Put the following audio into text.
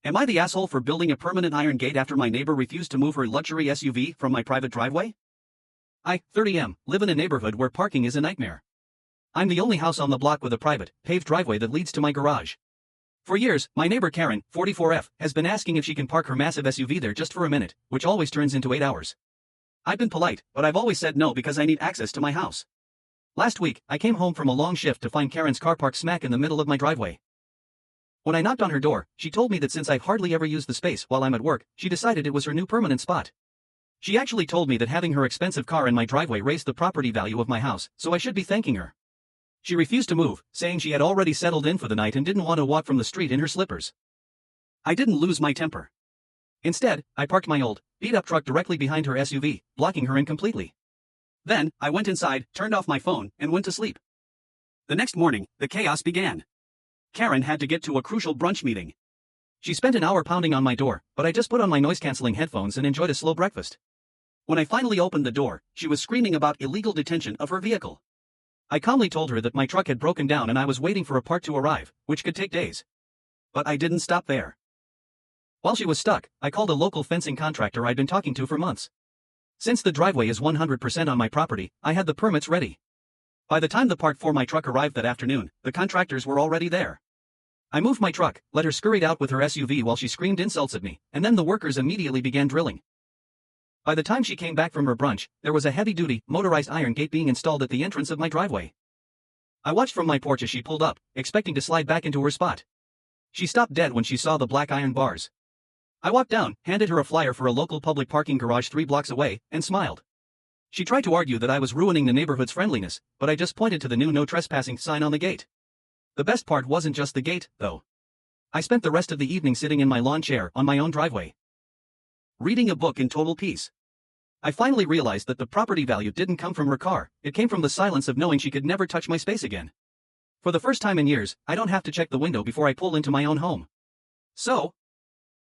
Am I the asshole for building a permanent iron gate after my neighbor refused to move her luxury SUV from my private driveway? I, 30M, live in a neighborhood where parking is a nightmare. I'm the only house on the block with a private, paved driveway that leads to my garage. For years, my neighbor Karen, 44F, has been asking if she can park her massive SUV there just for a minute, which always turns into 8 hours. I've been polite, but I've always said no because I need access to my house. Last week, I came home from a long shift to find Karen's car parked smack in the middle of my driveway. When I knocked on her door, she told me that since I hardly ever use the space while I'm at work, she decided it was her new permanent spot. She actually told me that having her expensive car in my driveway raised the property value of my house, so I should be thanking her. She refused to move, saying she had already settled in for the night and didn't want to walk from the street in her slippers. I didn't lose my temper. Instead, I parked my old, beat-up truck directly behind her SUV, blocking her in completely. Then, I went inside, turned off my phone, and went to sleep. The next morning, the chaos began. Karen had to get to a crucial brunch meeting. She spent an hour pounding on my door, but I just put on my noise-canceling headphones and enjoyed a slow breakfast. When I finally opened the door, she was screaming about illegal detention of her vehicle. I calmly told her that my truck had broken down and I was waiting for a part to arrive, which could take days. But I didn't stop there. While she was stuck, I called a local fencing contractor I'd been talking to for months. Since the driveway is 100% on my property, I had the permits ready. By the time the part for my truck arrived that afternoon, the contractors were already there. I moved my truck, let her scurried out with her SUV while she screamed insults at me, and then the workers immediately began drilling. By the time she came back from her brunch, there was a heavy-duty, motorized iron gate being installed at the entrance of my driveway. I watched from my porch as she pulled up, expecting to slide back into her spot. She stopped dead when she saw the black iron bars. I walked down, handed her a flyer for a local public parking garage 3 blocks away, and smiled. She tried to argue that I was ruining the neighborhood's friendliness, but I just pointed to the new no trespassing sign on the gate. The best part wasn't just the gate, though. I spent the rest of the evening sitting in my lawn chair on my own driveway, reading a book in total peace. I finally realized that the property value didn't come from her car, it came from the silence of knowing she could never touch my space again. For the first time in years, I don't have to check the window before I pull into my own home. So,